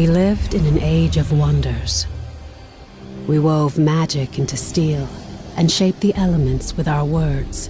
We lived in an age of wonders. We wove magic into steel and shaped the elements with our words.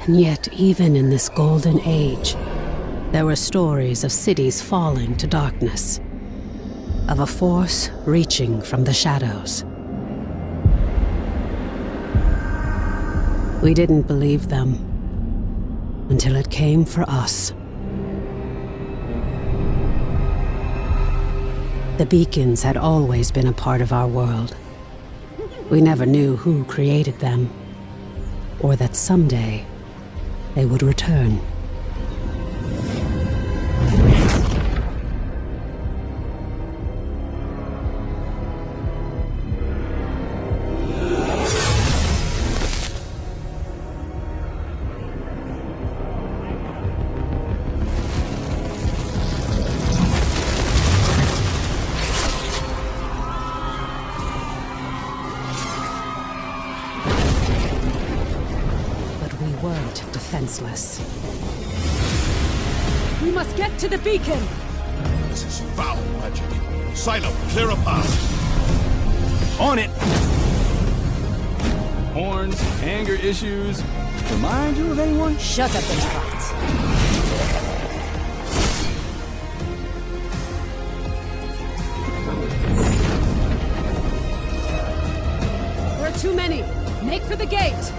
And yet, even in this golden age, there were stories of cities falling to darkness, of a force reaching from the shadows. We didn't believe them until it came for us. The beacons had always been a part of our world. We never knew who created them, or that someday they would return. Defenseless. We must get to the beacon! This is foul magic. Silo, clear a path. On it! Horns, anger issues. Remind you of anyone? Shut up and fight. There are too many. Make for the gate.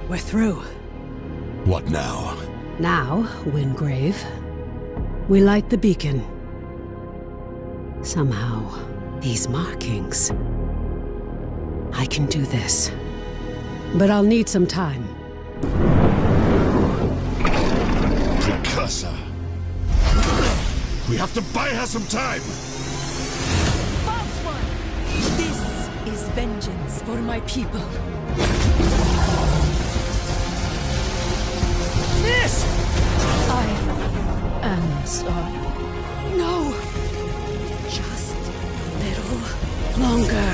We're through. What now? Now, Wingrave, we light the beacon. Somehow, these markings... I can do this. But I'll need some time. Precursor. We have to buy her some time! False one! This is vengeance for my people. This! I am sorry. No! Just a little longer.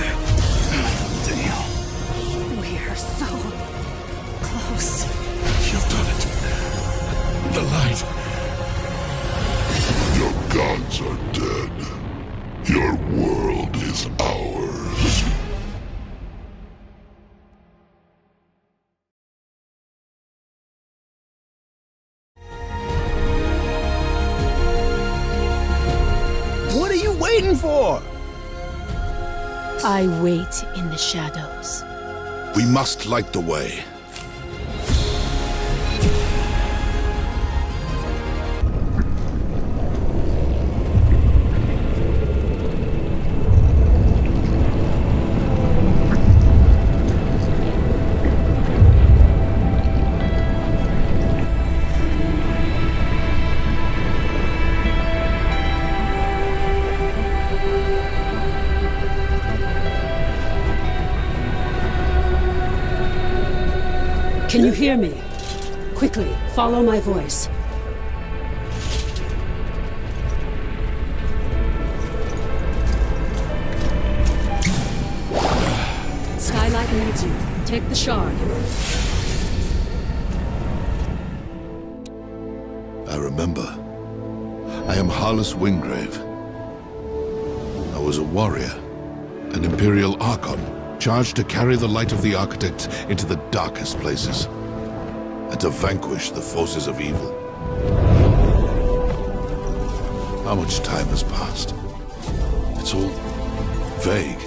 Damn. We're so close. You've done it. The light. Your gods are dead. Your world is ours. What are you waiting for? I wait in the shadows. We must light the way. Can you hear me? Quickly, follow my voice. Skylight needs you. Take the shard. I remember. I am Harless Wingrave. I was a warrior, an Imperial Archon, charged to carry the light of the Architect into the darkest places, and to vanquish the forces of evil. How much time has passed? It's all vague.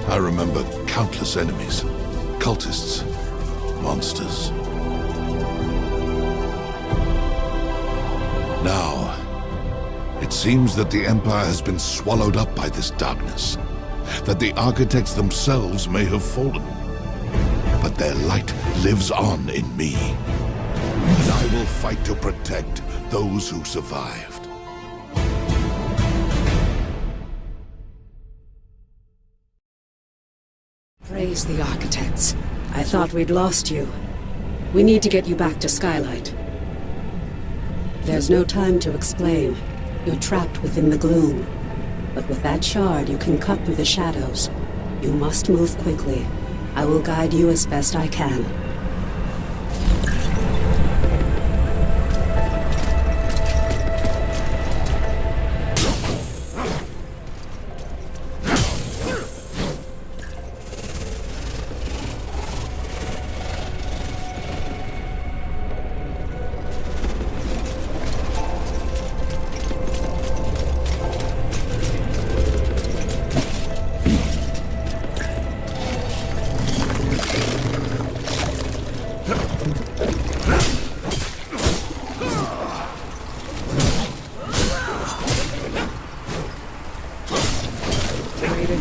I remember countless enemies, cultists, monsters. Now, it seems that the Empire has been swallowed up by this darkness, that the Architects themselves may have fallen. But their light lives on in me, and I will fight to protect those who survived. Praise the Architects. I thought we'd lost you. We need to get you back to Skylight. There's no time to explain. You're trapped within the gloom. But with that shard, you can cut through the shadows. You must move quickly. I will guide you as best I can.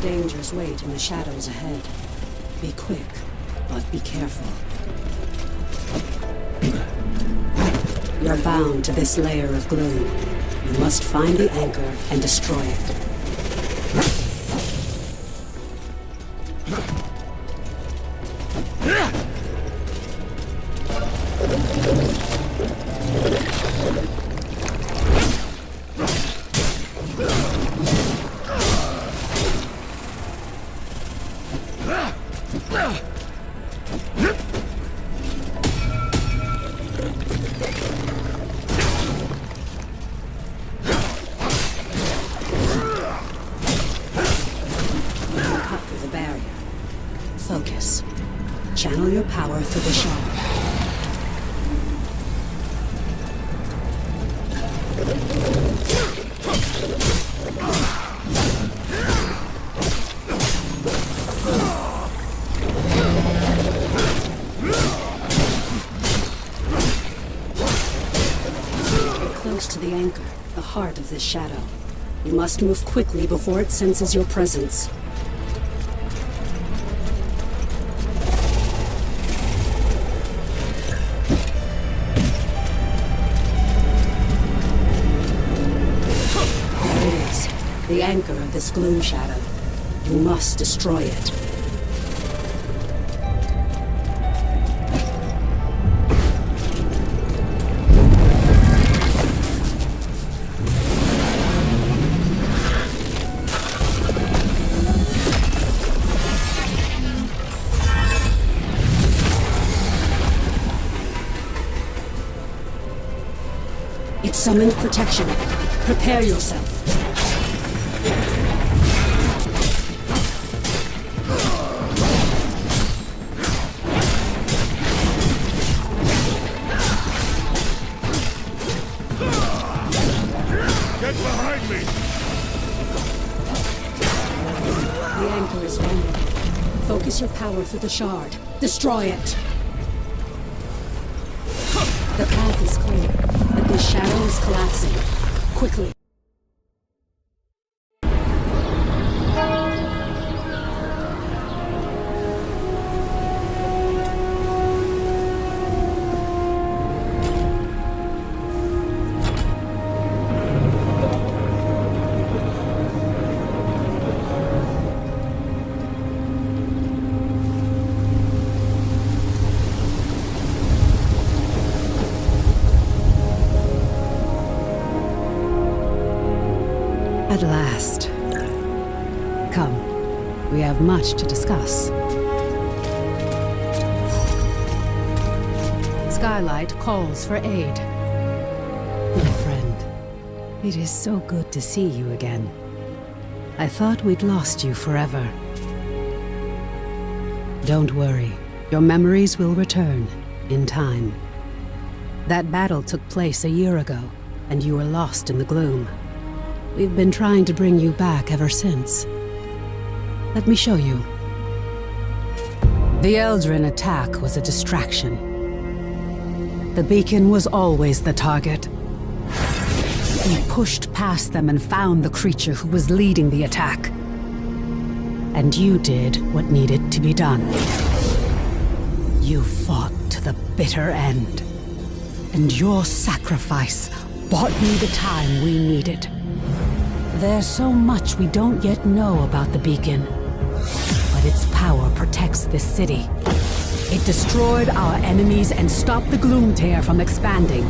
dangers wait in the shadows ahead. Be quick, but be careful. You're bound to this layer of gloom. You must find the anchor and destroy it. Focus. Channel your power through the shard. Get close to the anchor, the heart of this shadow. You must move quickly before it senses your presence. The anchor of this gloom shadow. You must destroy it. It summoned protection. Prepare yourself. Get behind me! The anchor is vulnerable. Focus your power through the shard. Destroy it! The path is clear, but this shadow is collapsing. Quickly. At last. Come, we have much to discuss. Skylight calls for aid. My friend, it is so good to see you again. I thought we'd lost you forever. Don't worry, your memories will return, in time. That battle took place a year ago, and you were lost in the gloom. We've been trying to bring you back ever since. Let me show you. The Eldrin attack was a distraction. The beacon was always the target. We pushed past them and found the creature who was leading the attack. And you did what needed to be done. You fought to the bitter end. And your sacrifice bought me the time we needed. There's so much we don't yet know about the beacon, but its power protects this city. It destroyed our enemies and stopped the gloom tear from expanding.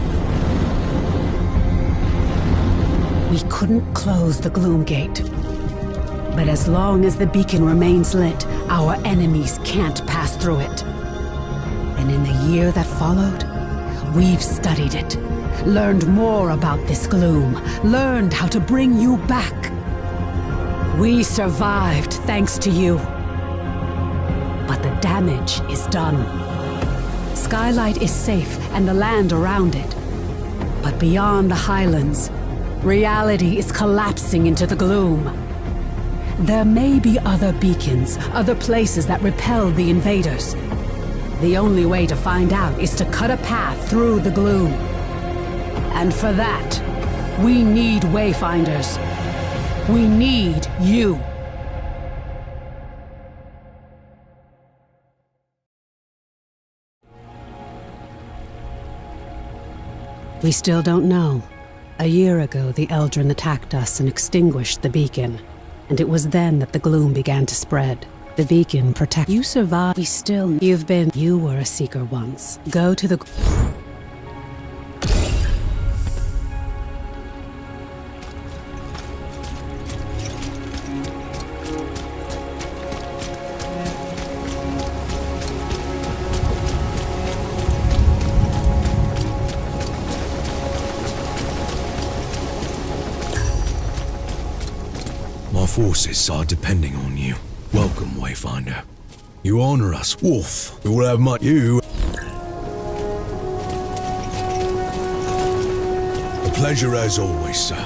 We couldn't close the gloom gate, but as long as the beacon remains lit, our enemies can't pass through it. And in the year that followed, we've studied it. Learned more about this gloom, learned how to bring you back. We survived thanks to you. But the damage is done. Skylight is safe and the land around it. But beyond the highlands, reality is collapsing into the gloom. There may be other beacons, other places that repel the invaders. The only way to find out is to cut a path through the gloom. And for that, we need Wayfinders. We need you. We still don't know. A year ago, the Eldrin attacked us and extinguished the beacon. And it was then that the gloom began to spread. The beacon protect. You survived. We still. You were a seeker once. Go to the. My forces are depending on you. Welcome, Wayfinder. You honor us, Wolf. We will have much you. A pleasure as always, sir.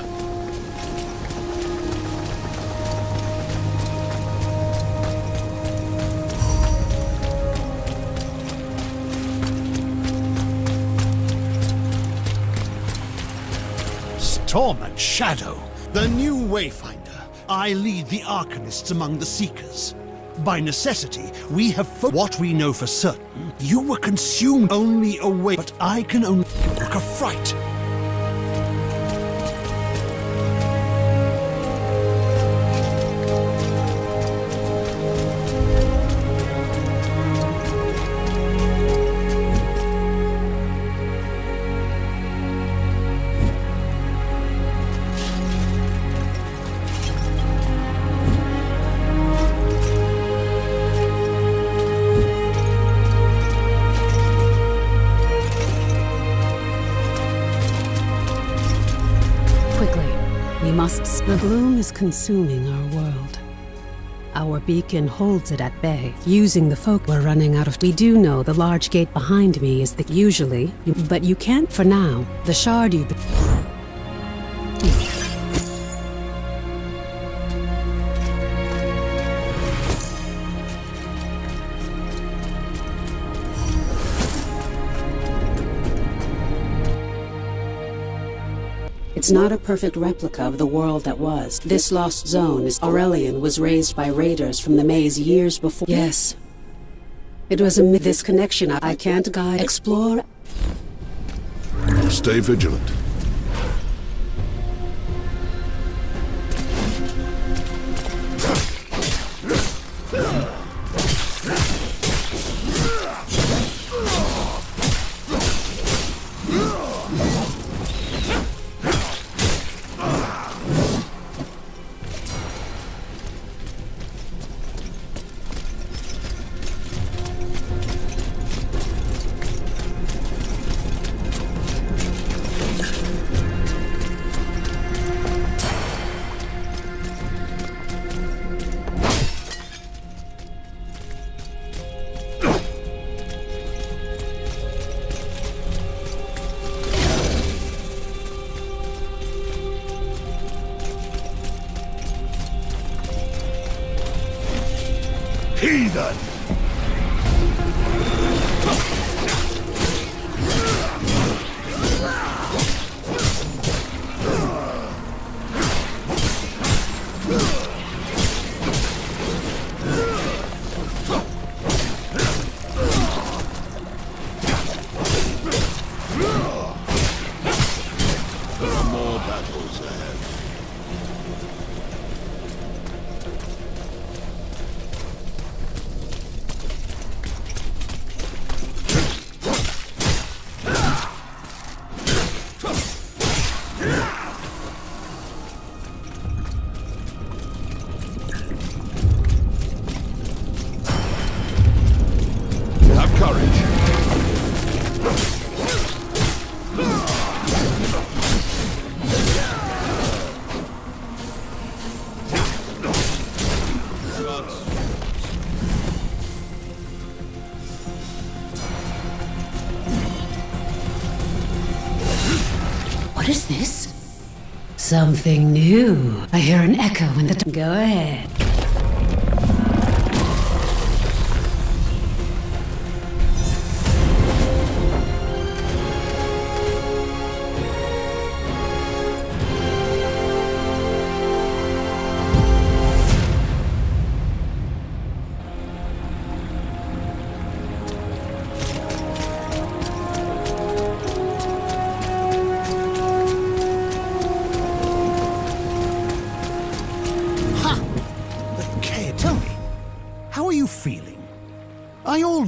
Storm and Shadow, the new Wayfinder. I lead the Arcanists among the Seekers. By necessity, we have what we know for certain. You were consumed only away, but I can only look a fright. The gloom is consuming our world. Our beacon holds it at bay. Using the folk, we're running out of. We do know the large gate behind me is the usually, but you can't for now. The shard you. It's not a perfect replica of the world that was. This lost zone is Aurelian was raised by raiders from the maze years before. Yes. It was this connection I can't guide. Explore. Stay vigilant. Heathen! More battles ahead. What is this? Something new. I hear an echo in the. Go ahead.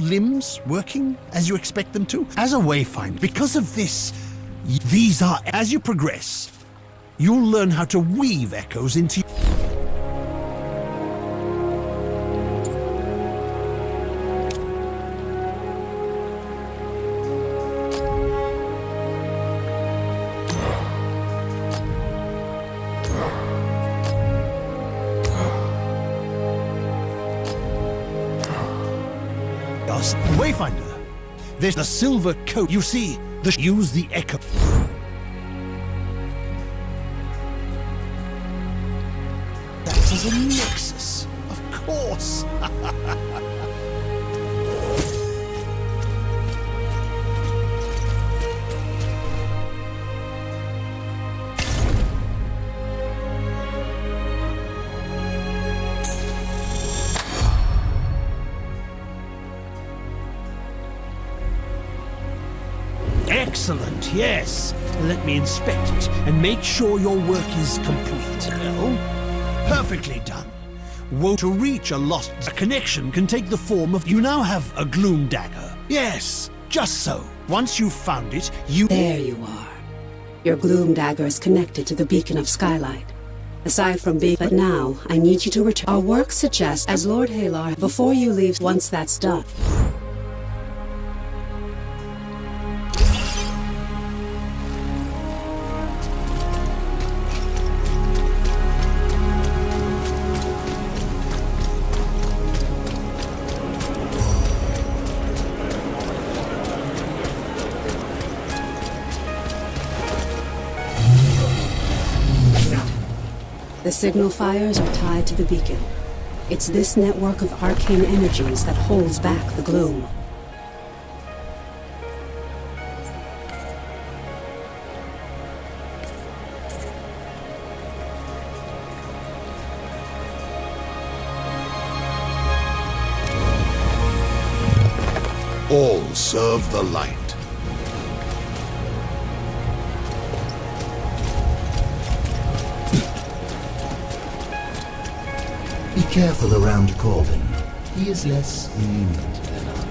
limbs working as you expect them to? As a Wayfinder, because of this, these are, as you progress, you'll learn how to weave echoes into... Wayfinder, there's the silver coat. You see, use the echo. That's as a nexus, of course. Excellent, yes. Let me inspect it and make sure your work is complete. Oh, perfectly done. Woe to reach a lost... A connection can take the form of... You now have a gloom dagger. Yes, just so. Once you've found it, you... There you are. Your gloom dagger is connected to the beacon of skylight. Aside from being... But now, I need you to return. Our work suggests, as Lord Halar, before you leave, once that's done... The signal fires are tied to the beacon. It's this network of arcane energies that holds back the gloom. All serve the light. Be careful around Corbin. He is less lenient than I.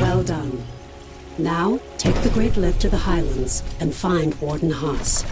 Well done. Now, take the Great Lift to the Highlands and find Warden Haas.